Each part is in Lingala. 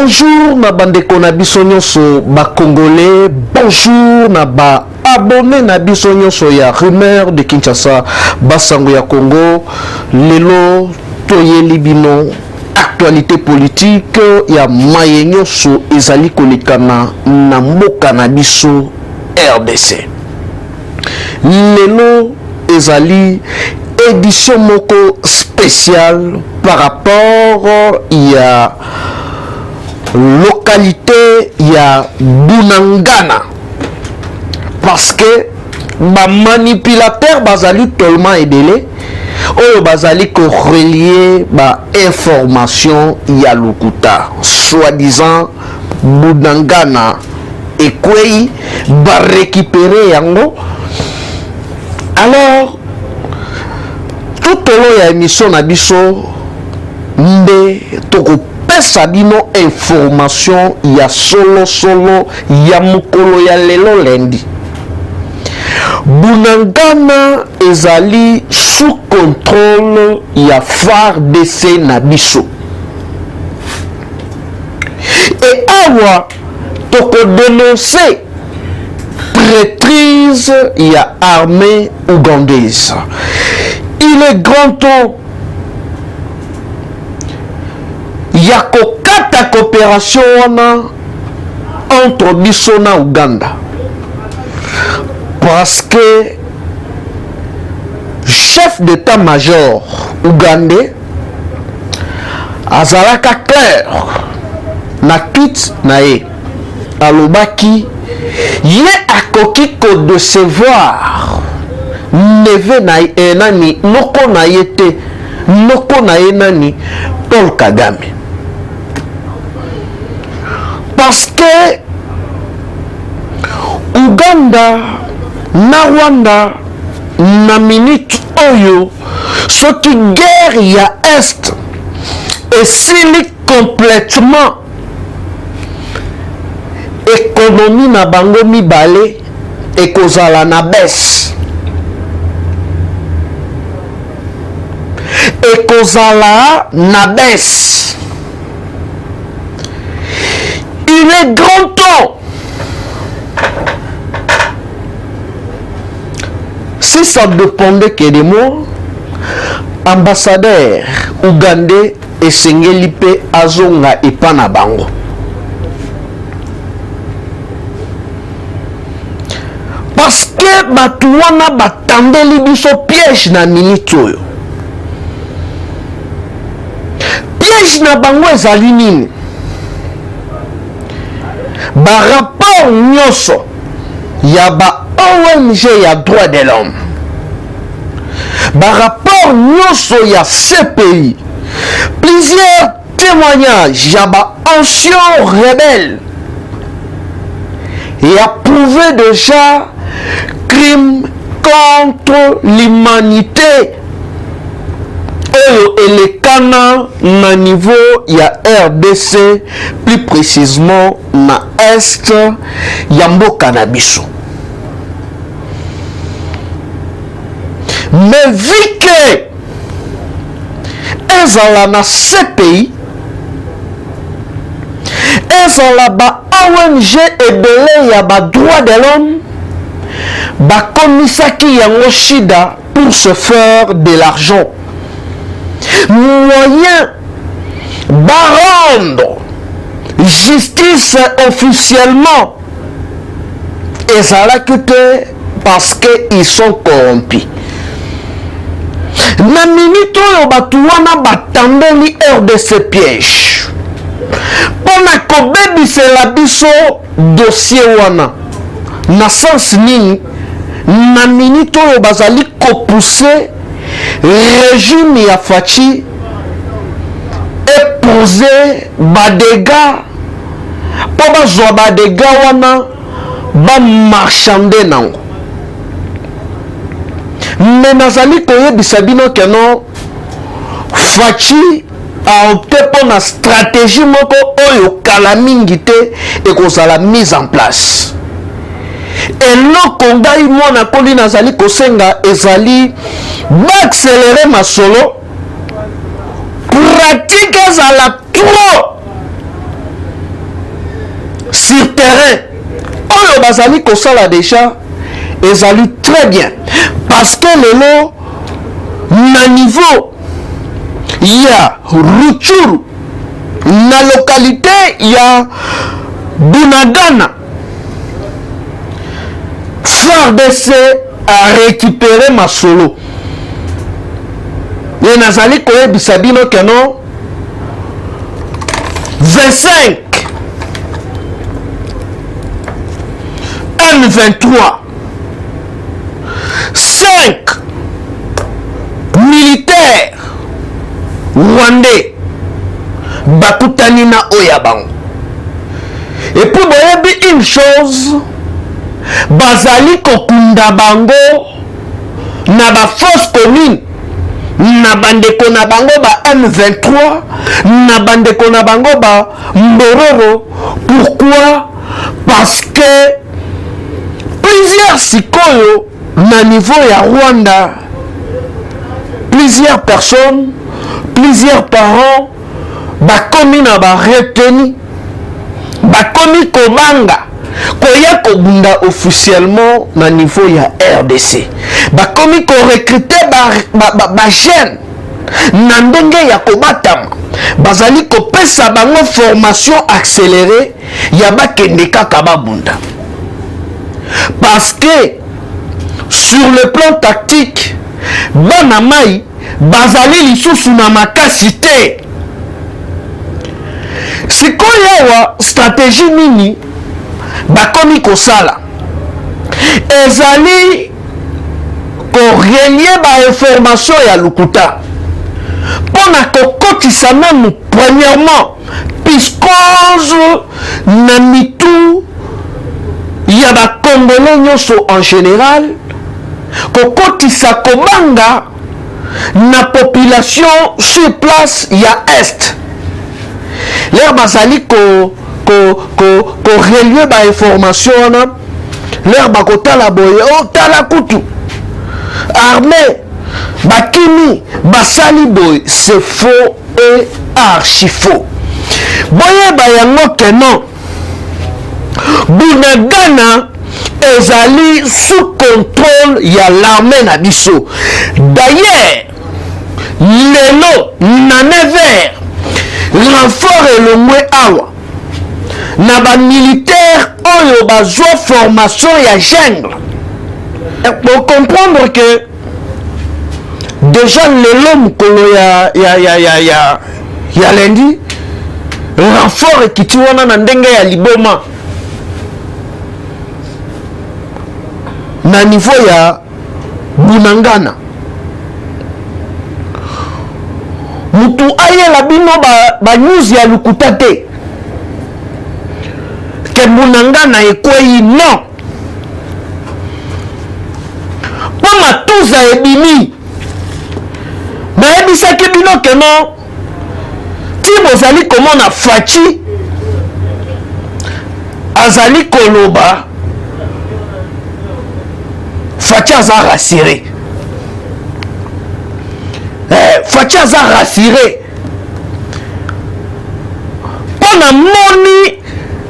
Bonjour na bandeko na biso nyonso ba Congolais, bonjour na ba abonné na biso nyonso ya Rumeur de Kinshasa, basango ya Congo. Lelo toyeli bino actualité politique ya maye nyonso ezali kolekana na mboka na biso RDC. Lelo ezali édition moko spéciale par rapport ya localité ya Bunangana, parce que ba manipulateur bazali tellement ebele oyo bazali ko relier ba information ya lokuta soi-disant Bunangana ekwei ba récupérer yango. Alors tout au long ya émission na biso nde toko pesa bino information ya solo ya mokolo ya lelo lendi. Bunangana ezali sous contrôle ya FARDC na biso. Et awa toko dénoncer traîtrise ya armée ougandaise. Il est grand temps ya kokata coopération wana entre biso na Uganda, parce que chef d'état-major ougandais azalaka clair na tweet na ye, alobaki ye akoki ko décevoir neve na nani noko na ye te, noko na ye nani Paul Kagame, parce que Uganda na Rwanda na minute oyo soki guerre ya est esili complètement, économie na bango mibale ekozala na baisse, ekozala na baisse. Il est grand temps, si ça dépendait que de moi, ambassadeur ougandais esengeli pe azonga epa na bango, parce que batu wana batandeli biso piège na minute oyo. Piège na bango ezali nini? Ba rapport nyonso ya ba ONG ya droit de l'homme, ba rapport nyonso ya CPI, plusieurs témoignages ya ba anciens rebelles et a prouvé déjà crime contre l'humanité oyo elekana na niveau ya RDC, plus précisément na est ya mboka na biso. Mais vu que ezala na CPI, ezala ba ONG ebele ya ba droit de l'homme, ba komisaki yango shida pour se faire de l'argent. Moyen va rendre justice officiellement et ça l'a quitté parce qu'ils sont corrompus. Na minute oyo batu wana batandeli RDC piège pona kobebisela biso dossier wana na sens nini, na minute oyo bazali kopousser régime ya Fachi epose badega po bazwa badega wana bamarchande nango. Mais nazali koyebisa bino keno Fachi a opté pour na stratégie moko oyo kala mingi te ekozala mise en place. eloko ngai mwana koli nazali kosenga ezali accélérer masolo pratique ezala trop terrain oyo bazali kosala déjà ezali très bien parce que lelo na niveau ya Rutshuru na localité ya Bunagana FARDC a récupéré Masolo et nazali koyebisa bino keno 25 M23 5 militaires rwandais bakutani na Oyabango. Et puis boyebi une chose, bazali kokunda bango na ba fausse commune na bandeko na bango ba M23 na bandeko na bango ba Mbororo. Pourquoi? Parce que plusieurs sikoyo na niveau ya Rwanda, plusieurs personnes, plusieurs parents bakomi na ba retenu, bakomi kobanga koya kobunda officiellement na niveau ya RDC, bakomi ko recruter ba jeune na ndenge ya kobatama, bazali kopesa bango formation accélérée ya bakende kaka babunda. Parce que sur le plan tactique bana mai bazali lisusu na makasi te. Sikoyo stratégie nini bakomi kosala ezali korelie ba information ya lukuta pona kokotisa même premièrement piscose na mitu ya ba congolais nyonso en général, kokotisa kobanga na population sur place ya est. L'air bazali ko relier ba information na l'air bakotala boye o tala kutu armée bakimi basali boye, c'est faux et archi faux. Boye ba yango kenon Bunagana ezali sous contrôle ya l'armée na biso. D'ailleurs lelo na 9h renfort elongwe awa na ba militaire oyo bazwa formation ya jungle. Pour comprendre que déjà lelo mukolo ya lundi renfort ekiti wana na ndenge ya liboma na niveau ya Bunagana. Mutu ayela bino ba news ya lukuta te ke Bunagana ekwei non poma tuza ebimi nayebisaki bino ke non ti bozali komona Faci azali koloba Faci aza rassuré. Faci aza rassuré. Pona moni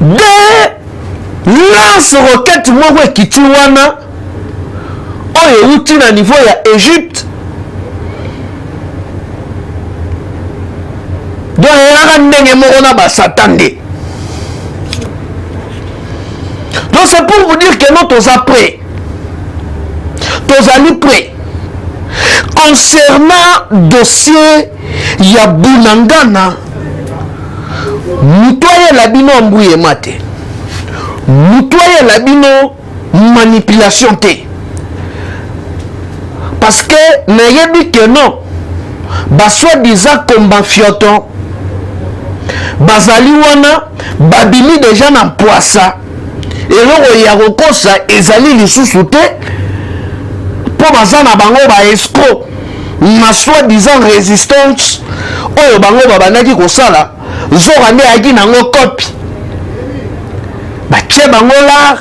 de lance roquette moko ekiti wana oyo euti na niveau ya Égypte. Donc eyaka ndenge moko na basatande. Donc c'est pour vous dire que nous toza prêts. Tozali prêt concernant dossier ya Bunagana. Mutoye la bino mbouye mate, mutoye la bino manipulation te, parce que nayebi que non basoi-disant combat fioton bazali wana babimi déjà na poisa eloko ya kokosa ezali lisusu te po baza na bango ba escroc na soi-disant résistance oyo bango babandaki kosala zoka nde ayaki nango kopi batie bango la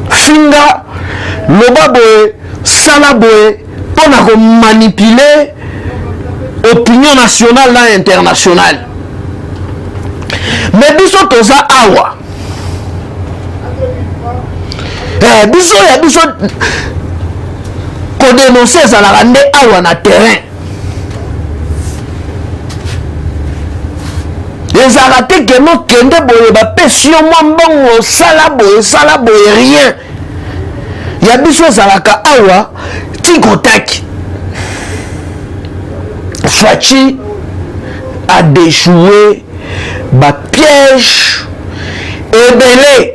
finga loba boye sala boye mpona komanipule opinion nationale na internationale. Mais biso toza awa biso ya biso ko dénoncer ça la rende awa na terrain les arrêtés que no kende boye ba pession mbongo sala boye rien ya biso zalaka awa tikotaki Fachi a déchoué ba piège ebele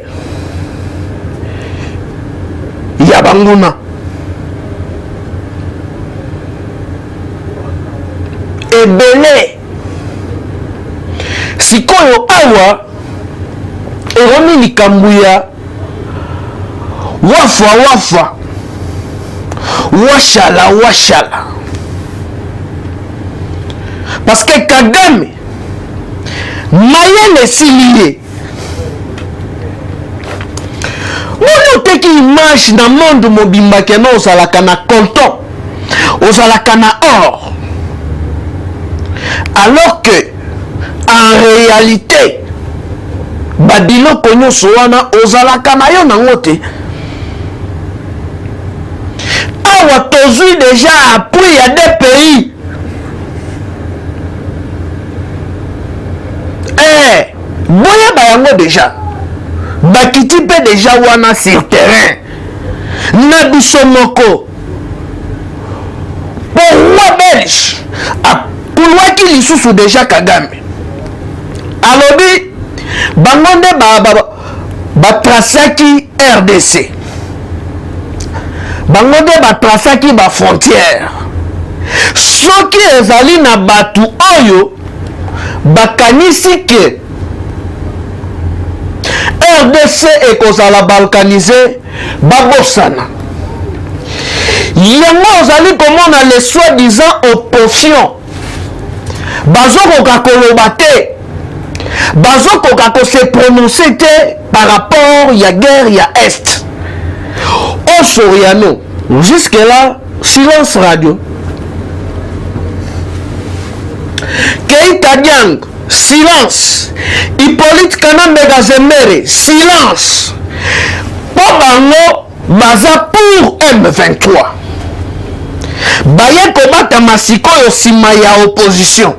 ya banguna ebele sikoyo awa eromi likambo ya wafa washala parce que Kagame mayele esili ye oteki image na monde mobimba keno ozalaka na content ozalaka na or alors que en réalité babiloko nyonso wana ozalaka na yo nango te awa tozwi déjà appui ya des pays boyeba yango déjà bakiti mpe déjà wana sur terrain na biso moko po roi belge apulwaki lisusu déjà Kagame alobi bango nde batrasaki RDC bango nde batrasaki bafrontière soki ezali na bato oyo bakanisi ke RDC ekozala balkanisé babosana yango ozali komona les soi-disant opposition bazokoka koloba te bazokoka kose prononcer te par rapport ya guerre ya est osoriano jusque là silence radio Keita Diang silence Hippolyte Kanambe Zemere silence po bango baza pour M23 baye kobata masikoyo sima ya opposition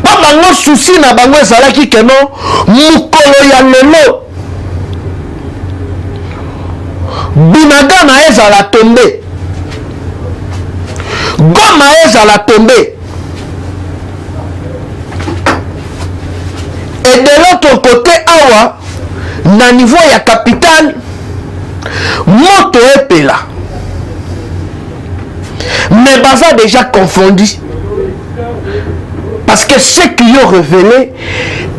po bango susi na bango ezalaki keno mukolo ya lelo Bunagana ezala tombe Goma ezala tombe. Et de l'autre côté, awa, na niveau ya capitale, moto epela. Mais baza déjà confondu. Parce que ceux qui ont révélé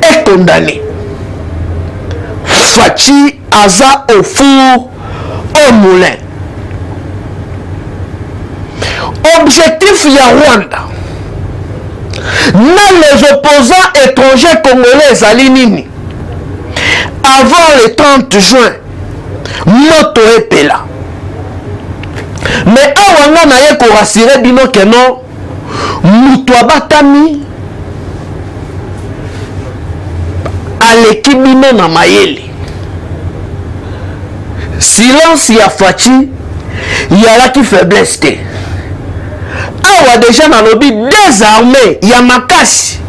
est condamné. Fachi aza au four, au moulin. Objectif ya Rwanda. Même les opposants étrangers congolais Zalinini. Avant le 30 juin, moto epela. Mais awanga na ye ko rassurer bino que non, mutu abatami aleki bino na mayele. Silence ya Fachi, yalaki faiblesse te. Awa déjà na lobi des armées ya makasi.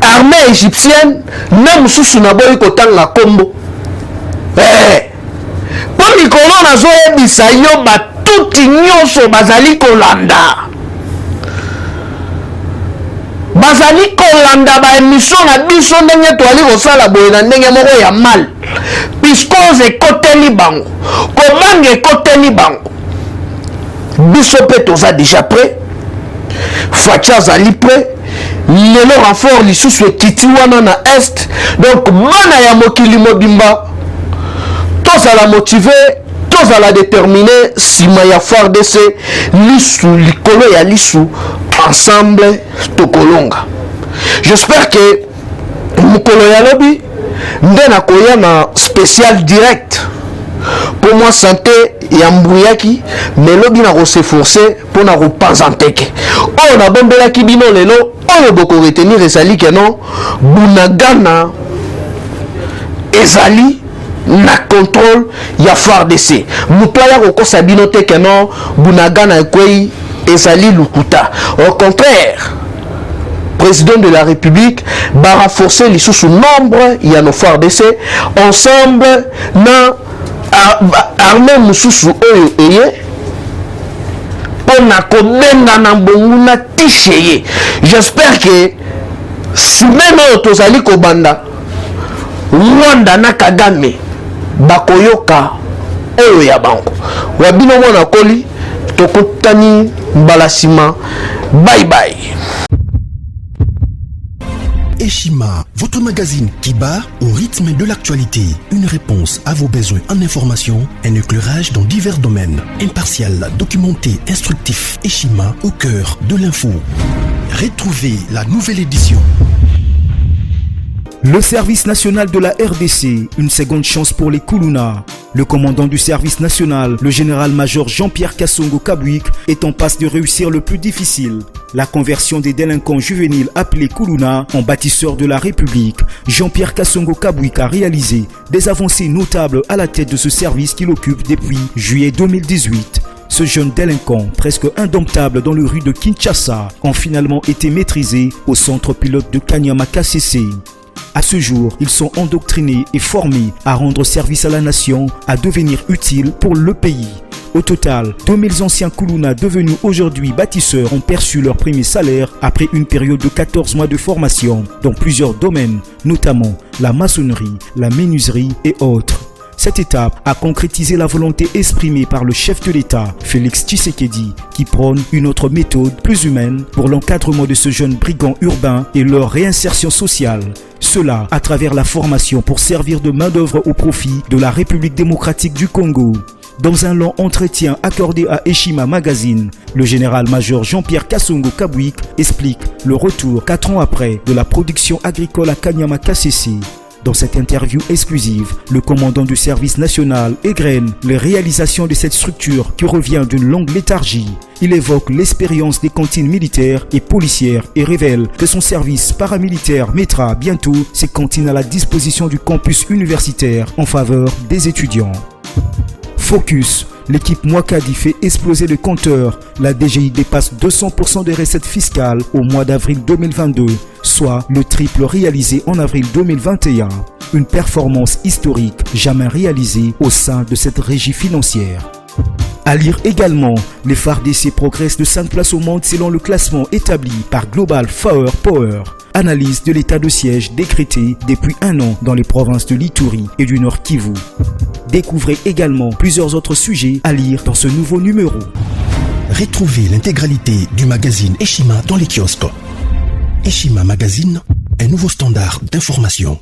Armée égyptienne même sous na boyi kotanga kombo. Po mikolo na zo ebisa yo batuti nyonso bazali kolanda. Bazali kolanda ba émission na biso ndenge toali kosala boye na ndenge moko ya mal. Puisqu'on ekoteli bango. Comment ekoteli bango? Biso pe toza déjà prêt. Fachi azali prêt. Lelo renfort lisusu ekiti wana na est. Donc mana ya mokili mobimba tozala motivé, tozala déterminé, sima ya FARDC lisu likolo ya lisu ensemble tokolonga. J'espère que mokolo ya lobi nde na koya na spécial direct pour moi santé ya mbuyaki mais lobi na ko s'efforcer pour na repenser ke oyo na bombelaki bino lelo oyo boko retenir ezali ke non Bunagana ezali na contrôle ya FARDC. Mutoya koko sabino te que non bunagana ekwei ezali lukuta. Au contraire, président de la République va renforcer les sous nombre il y a nos FARDC ensemble na armée mususu oyo eye pona kobenga na mbonguna ticheye. J'espère que semaine oyo tozali kobanda Rwanda na Kagame bakoyoka oyo ya banko wabino mwana koli tokotani mbalasima. Bye bye. Eshima, votre magazine qui bat au rythme de l'actualité. Une réponse à vos besoins en information, un éclairage dans divers domaines. Impartial, documenté, instructif. Eshima au cœur de l'info. Retrouvez la nouvelle édition. Le service national de la RDC, une seconde chance pour les Kuluna. Le commandant du service national, le général-major Jean-Pierre Kassongo Kabwik, est en passe de réussir le plus difficile. La conversion des délinquants juvéniles appelés Kuluna en bâtisseurs de la République. Jean-Pierre Kassongo Kabwik a réalisé des avancées notables à la tête de ce service qu'il occupe depuis juillet 2018. Ce jeune délinquant, presque indomptable dans les rues de Kinshasa, ont finalement été maîtrisés au centre pilote de Kanyama KCC. À ce jour, ils sont endoctrinés et formés à rendre service à la nation, à devenir utiles pour le pays. Au total, 2000 anciens Kuluna devenus aujourd'hui bâtisseurs ont perçu leur premier salaire après une période de 14 mois de formation dans plusieurs domaines, notamment la maçonnerie, la menuiserie et autres. Cette étape a concrétisé la volonté exprimée par le chef de l'État, Félix Tshisekedi, qui prône une autre méthode plus humaine pour l'encadrement de ce jeune brigand urbain et leur réinsertion sociale. Cela à travers la formation pour servir de main-d'œuvre au profit de la République démocratique du Congo. Dans un long entretien accordé à Eshima Magazine, le général-major Jean-Pierre Kassongo Kabwik explique le retour 4 ans après de la production agricole à Kanyama KCC. Dans cette interview exclusive, le commandant du service national égrène les réalisations de cette structure qui revient d'une longue léthargie. Il évoque l'expérience des cantines militaires et policières et révèle que son service paramilitaire mettra bientôt ses cantines à la disposition du campus universitaire en faveur des étudiants. Focus. L'équipe Mwakadi fait exploser le compteur. La DGI dépasse 200% des recettes fiscales au mois d'avril 2022, soit le triple réalisé en avril 2021. Une performance historique jamais réalisée au sein de cette régie financière. À lire également, les FARDC progressent de 5 places au monde selon le classement établi par Global Power. Analyse de l'état de siège décrété depuis 1 an dans les provinces de l'Ituri et du Nord Kivu. Découvrez également plusieurs autres sujets à lire dans ce nouveau numéro. Retrouvez l'intégralité du magazine Eshima dans les kiosques. Eshima Magazine, un nouveau standard d'information.